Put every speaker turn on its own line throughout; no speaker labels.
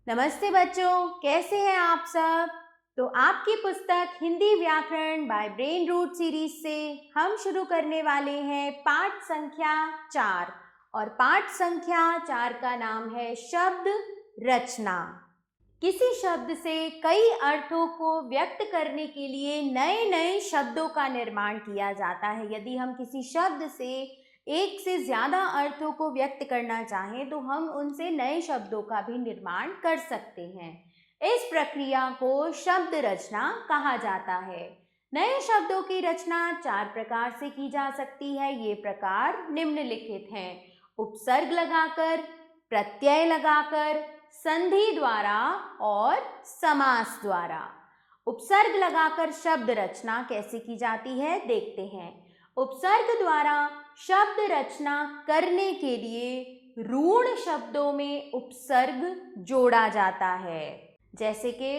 नमस्ते बच्चों, कैसे हैं आप सब। तो आपकी पुस्तक हिंदी व्याकरण बाय ब्रेन रूट सीरीज से हम शुरू करने वाले हैं पाठ संख्या 4 और पाठ संख्या 4 का नाम है शब्द रचना। किसी शब्द से कई अर्थों को व्यक्त करने के लिए नए नए शब्दों का निर्माण किया जाता है। यदि हम किसी शब्द से एक से ज़्यादा अर्थों को व्यक्त करना चाहें तो हम उनसे नए शब्दों का भी निर्माण कर सकते हैं। इस प्रक्रिया को शब्द रचना कहा जाता है। नए शब्दों की रचना 4 प्रकार से की जा सकती है। ये प्रकार निम्नलिखित हैं: उपसर्ग लगाकर, प्रत्यय लगाकर, संधि द्वारा और समास द्वारा। उपसर्ग लगाकर शब्द रचना कैसे की जाती है देखते हैं। उपसर्ग द्वारा शब्द रचना करने के लिए ऋण शब्दों में उपसर्ग जोड़ा जाता है। जैसे कि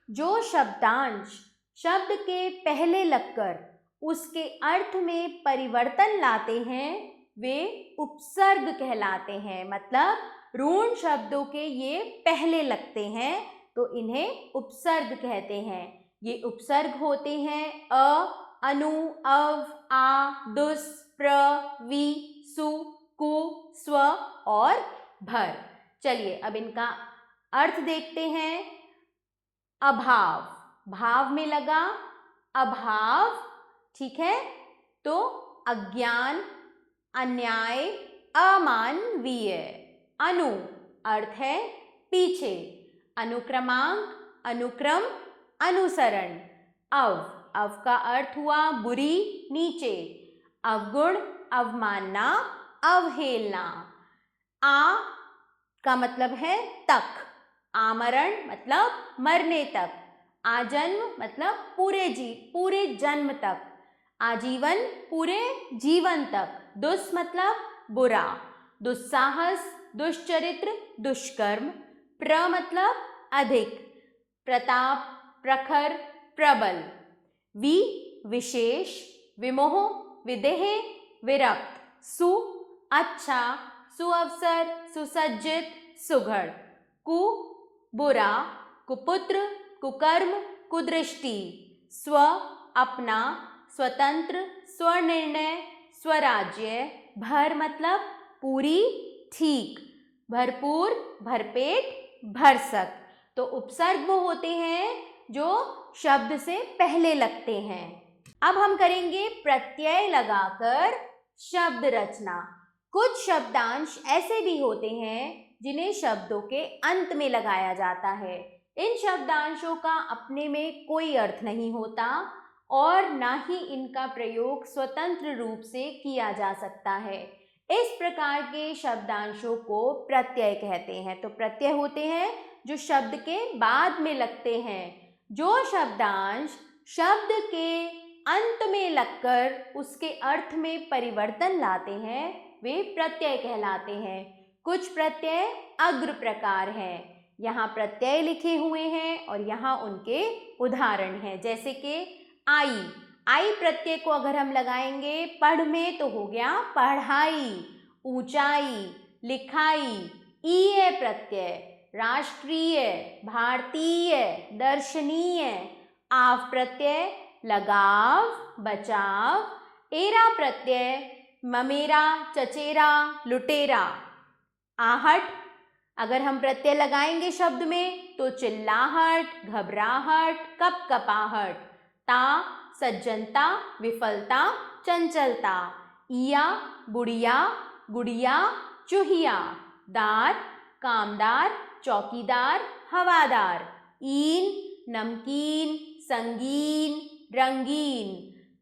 जो शब्दांश शब्द के पहले लगकर उसके अर्थ में परिवर्तन लाते हैं वे उपसर्ग कहलाते हैं। मतलब ऋण शब्दों के ये पहले लगते हैं तो इन्हें उपसर्ग कहते हैं। ये उपसर्ग होते हैं अ, अनु, अव, आ, दुस, प्र, वी, सु, कु, स्व और भर। चलिए अब इनका अर्थ देखते हैं। अभाव, भाव में लगा अभाव, ठीक है। तो अज्ञान, अन्याय, अमानवीय। अनु अर्थ है पीछे, अनुक्रमांक, अनुक्रम, अनुसरण। अव का अर्थ हुआ बुरी, नीचे। अवगुण, अवमानना, अवहेलना। आ का मतलब है तक, आमरण मतलब मरने तक। आजन्म मतलब पूरे जन्म तक। आजीवन प्ररे जीवन तक। दुस मतलब बुरा, दुस्साहस, दुष्चरित्र, दुष्कर्म। प्र मतलब अधिक, प्रताप, प्रखर, प्रबल। वि विशेष, विमोह, विदेह, विरक्त। सु अच्छा, सुअवसर, सुसज्जित, सुघड़। कु बुरा, कुपुत्र, कुकर्म, कुदृष्टि। स्व अपना, स्वतंत्र, स्वनिर्णय, स्वराज्य। भर मतलब पूरी, ठीक, भरपूर, भरपेट, भरसक। तो उपसर्ग वो होते हैं जो शब्द से पहले लगते हैं। अब हम करेंगे प्रत्यय लगाकर शब्द रचना। कुछ शब्दांश ऐसे भी होते हैं जिन्हें शब्दों के अंत में लगाया जाता है। इन शब्दांशों का अपने में कोई अर्थ नहीं होता और ना ही इनका प्रयोग स्वतंत्र रूप से किया जा सकता है। इस प्रकार के शब्दांशों को प्रत्यय कहते हैं। तो प्रत्यय होते हैं जो शब्द के बाद में लगते हैं। जो शब्दांश शब्द के अंत में लगकर उसके अर्थ में परिवर्तन लाते हैं वे प्रत्यय कहलाते हैं। कुछ प्रत्यय अग्र प्रकार हैं। यहाँ प्रत्यय लिखे हुए हैं और यहाँ उनके उदाहरण हैं। जैसे कि आई प्रत्यय को अगर हम लगाएंगे पढ़ में तो हो गया पढ़ाई। ऊंचाई, लिखाई, ईय प्रत्यय, राष्ट्रीय, भारतीय, दर्शनीय। आव प्रत्यय लगाव, बचाव। एरा प्रत्यय ममेरा, चचेरा, लुटेरा। आहट अगर हम प्रत्यय लगाएंगे शब्द में तो चिल्लाहट, घबराहट, कपकपाहट। ता सज्जनता, विफलता, चंचलता। इया बुढ़िया, गुड़िया, चूहिया। दार कामदार, चौकीदार, हवादार। ईन नमकीन, संगीन, रंगीन।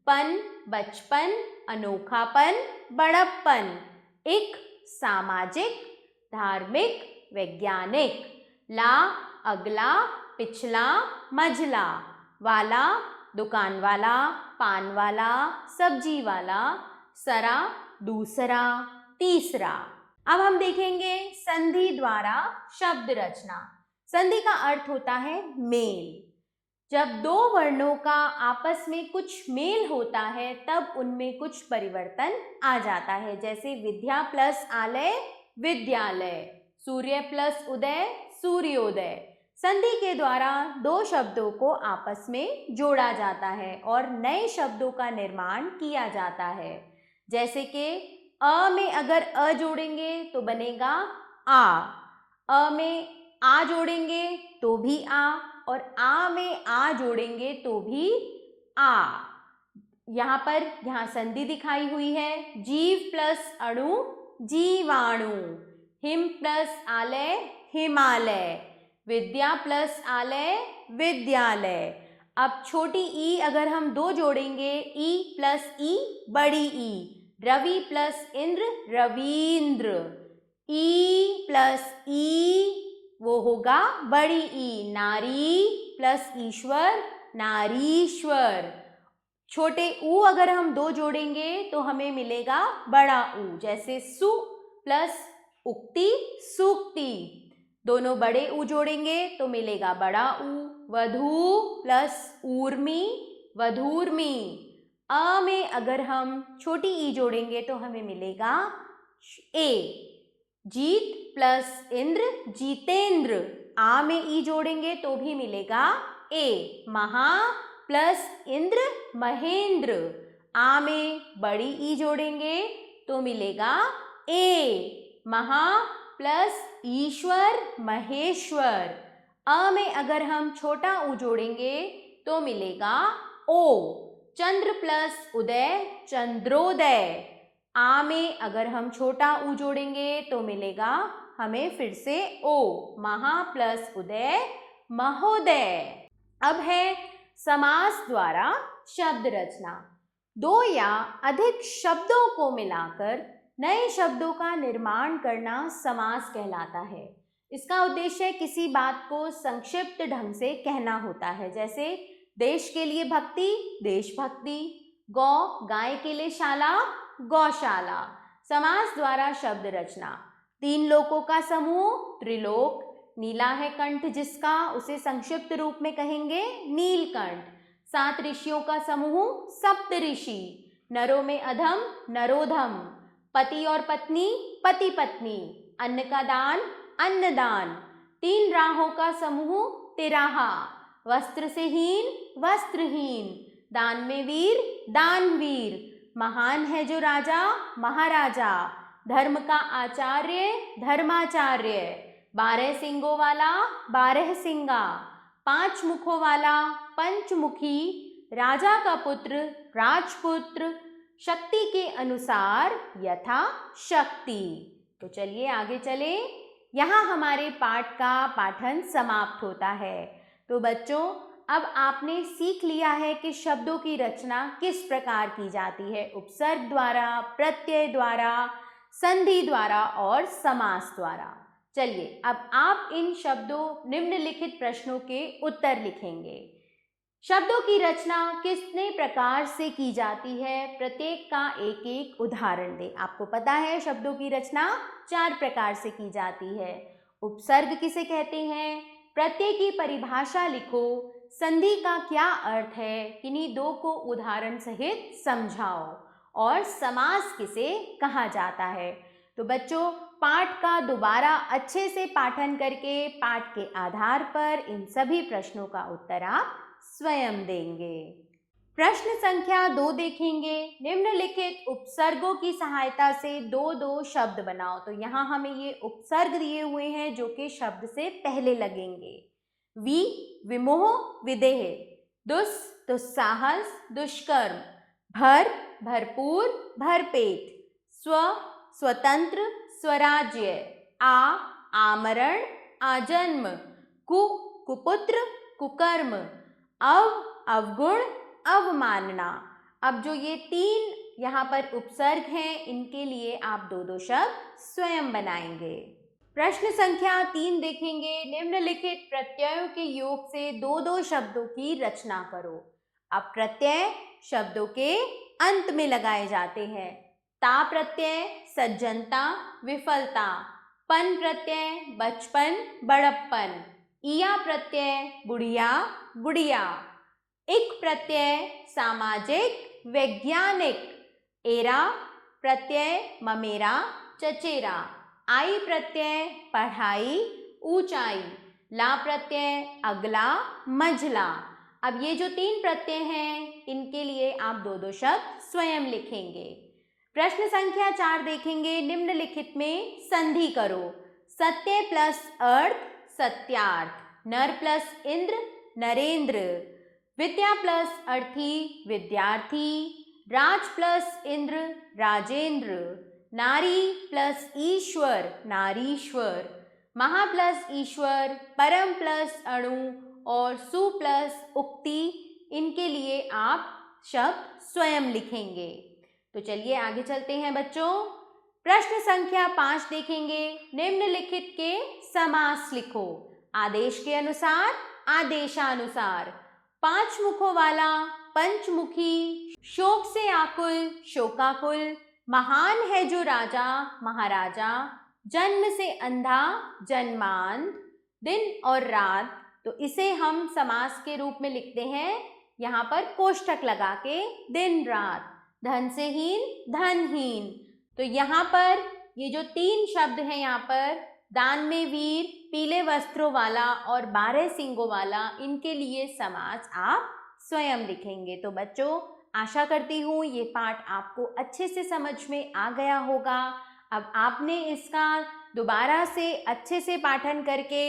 पन बचपन, अनोखापन, बड़प्पन। इक सामाजिक, धार्मिक, वैज्ञानिक। ला अगला, पिछला, मझला। वाला दुकान वाला, पान वाला, सब्जी वाला। सरा दूसरा, तीसरा। अब हम देखेंगे संधि द्वारा शब्द रचना। संधि का अर्थ होता है मेल। जब दो वर्णों का आपस में कुछ मेल होता है तब उनमें कुछ परिवर्तन आ जाता है। जैसे विद्या प्लस आलय, विद्यालय। सूर्य प्लस उदय, सूर्योदय। संधि के द्वारा दो शब्दों को आपस में जोड़ा जाता है और नए शब्दों का निर्माण किया जाता है। जैसे कि अ में अगर अ जोड़ेंगे तो बनेगा आ, अ में आ जोड़ेंगे तो भी आ, और आ में आ जोड़ेंगे तो भी आ। यहाँ संधि दिखाई हुई है। जीव प्लस अणु जीवाणु, हिम प्लस आलय हिमालय, विद्या प्लस आलय विद्यालय। अब छोटी ई अगर हम दो जोड़ेंगे, ई प्लस ई बड़ी ई, रवि प्लस इंद्र रवींद्र, ई प्लस ई वो होगा बड़ी ई, नारी प्लस ईश्वर नारीश्वर। छोटे ऊ अगर हम दो जोड़ेंगे तो हमें मिलेगा बड़ा ऊ, जैसे सु प्लस उक्ति सूक्ति। दोनों बड़े ऊ जोड़ेंगे तो मिलेगा बड़ा ऊ। वधू प्लस ऊर्मी वधूर्मी। अ में अगर हम छोटी ई जोड़ेंगे तो हमें मिलेगा ए। जीत प्लस इंद्र जीतेंद्र, आ में ई जोड़ेंगे तो भी मिलेगा ए। महा प्लस इंद्र महेंद्र, आ में बड़ी ई जोड़ेंगे तो मिलेगा ए। महा प्लस ईश्वर महेश्वर। अ में अगर हम छोटा ऊ जोड़ेंगे तो मिलेगा ओ। चंद्र प्लस उदय चंद्रोदय। आ में अगर हम छोटा ऊ जोड़ेंगे तो मिलेगा हमें फिर से ओ। महा प्लस उदय महोदय। अब है समास द्वारा शब्द रचना। दो या अधिक शब्दों को मिलाकर नए शब्दों का निर्माण करना समास कहलाता है। इसका उद्देश्य किसी बात को संक्षिप्त ढंग से कहना होता है। जैसे देश के लिए भक्ति देशभक्ति, गौ गाय के लिए शाला गौशाला। समास द्वारा शब्द रचना। तीन लोकों का समूह त्रिलोक, नीला है कंठ जिसका उसे संक्षिप्त रूप में कहेंगे नीलकंठ। सात ऋषियों का समूह सप्त ऋषि, नरों में अधम नरोधम, पति और पत्नी पति पत्नी, अन्न का दान अन्नदान। तीन राहों का समूह तिराहा, वस्त्र से हीन वस्त्रहीन, दान में वीर दानवीर, महान है जो राजा महाराजा, धर्म का आचार्य धर्माचार्य, 12 सिंगों वाला 12 सिंगा, 5 मुखों वाला पंचमुखी, राजा का पुत्र राजपुत्र, शक्ति के अनुसार यथा शक्ति। तो चलिए आगे चले। यहाँ हमारे पाठ का पाठन समाप्त होता है। तो बच्चों अब आपने सीख लिया है कि शब्दों की रचना किस प्रकार की जाती है, उपसर्ग द्वारा, प्रत्यय द्वारा, संधि द्वारा और समास द्वारा। चलिए अब आप इन शब्दों निम्नलिखित प्रश्नों के उत्तर लिखेंगे। शब्दों की रचना कितने प्रकार से की जाती है, प्रत्येक का एक एक उदाहरण दें। आपको पता है शब्दों की रचना 4 प्रकार से की जाती है। उपसर्ग किसे कहते हैं, प्रत्यय की परिभाषा लिखो, संधि का क्या अर्थ है, किन्हीं दो को उदाहरण सहित समझाओ, और समास किसे कहा जाता है। तो बच्चों पाठ का दोबारा अच्छे से पाठन करके पाठ के आधार पर इन सभी प्रश्नों का उत्तर आप स्वयं देंगे। प्रश्न संख्या 2 देखेंगे। निम्नलिखित उपसर्गों की सहायता से 2-2 शब्द बनाओ। तो यहाँ हमें ये उपसर्ग दिए हुए हैं जो कि शब्द से पहले लगेंगे। वि विमोह विदेह, दुस् दुस्साहस दुष्कर्म, भर भरपूर भरपेट, स्व स्वतंत्र स्वराज्य, आ आमरण आजन्म, कु कुपुत्र कुकर्म, अव अवगुण अवमानना। अब जो ये 3 यहाँ पर उपसर्ग हैं इनके लिए आप 2-2 शब्द स्वयं बनाएंगे। प्रश्न संख्या 3 देखेंगे। निम्नलिखित प्रत्ययों के योग से 2-2 शब्दों की रचना करो। अब प्रत्यय शब्दों के अंत में लगाए जाते हैं। ता प्रत्यय सज्जनता विफलता, पन प्रत्यय बचपन बड़प्पन, इया प्रत्यय बुढ़िया बुढ़िया, इक प्रत्यय सामाजिक वैज्ञानिक, एरा प्रत्यय ममेरा चचेरा, आई प्रत्यय पढ़ाई ऊंचाई, ला प्रत्यय, अगला, मझला। अब ये जो 3 प्रत्यय हैं, इनके लिए आप 2-2 शब्द स्वयं लिखेंगे। प्रश्न संख्या 4 देखेंगे। निम्नलिखित में संधि करो। सत्य प्लस अर्थ, सत्यार्थ। नर प्लस इंद्र, नरेंद्र। विद्या प्लस अर्थी, विद्यार्थी। राज प्लस इंद्र, राजेंद्र। नारी प्लस ईश्वर, नारीश्वर। महा प्लस ईश्वर, परम प्लस अणु और सु प्लस उक्ति। इनके लिए आप शब्द स्वयं लिखेंगे। तो चलिए आगे चलते हैं बच्चों। प्रश्न संख्या 5 देखेंगे। निम्नलिखित के समास लिखो। आदेश के अनुसार, आदेशानुसार। 5 मुखों वाला, पंचमुखी। शोक से आकुल, शोकाकुल। महान है जो राजा, महाराजा। जन्म से अंधा, जन्मांध। दिन और रात, तो इसे हम समास के रूप में लिखते हैं यहाँ पर कोष्ठक लगा के, दिन रात। धन से हीन, धनहीन। तो यहाँ पर ये जो 3 शब्द हैं, यहाँ पर दान में वीर, पीले वस्त्रों वाला और 12 सींगों वाला, इनके लिए समास आप स्वयं लिखेंगे। तो बच्चों, आशा करती हूँ ये पाठ आपको अच्छे से समझ में आ गया होगा। अब आपने इसका दोबारा से अच्छे से पाठन करके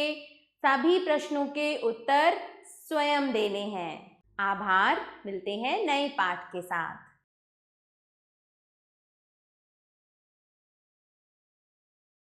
सभी प्रश्नों के उत्तर स्वयं देने हैं। आभार। मिलते हैं नए पाठ के साथ।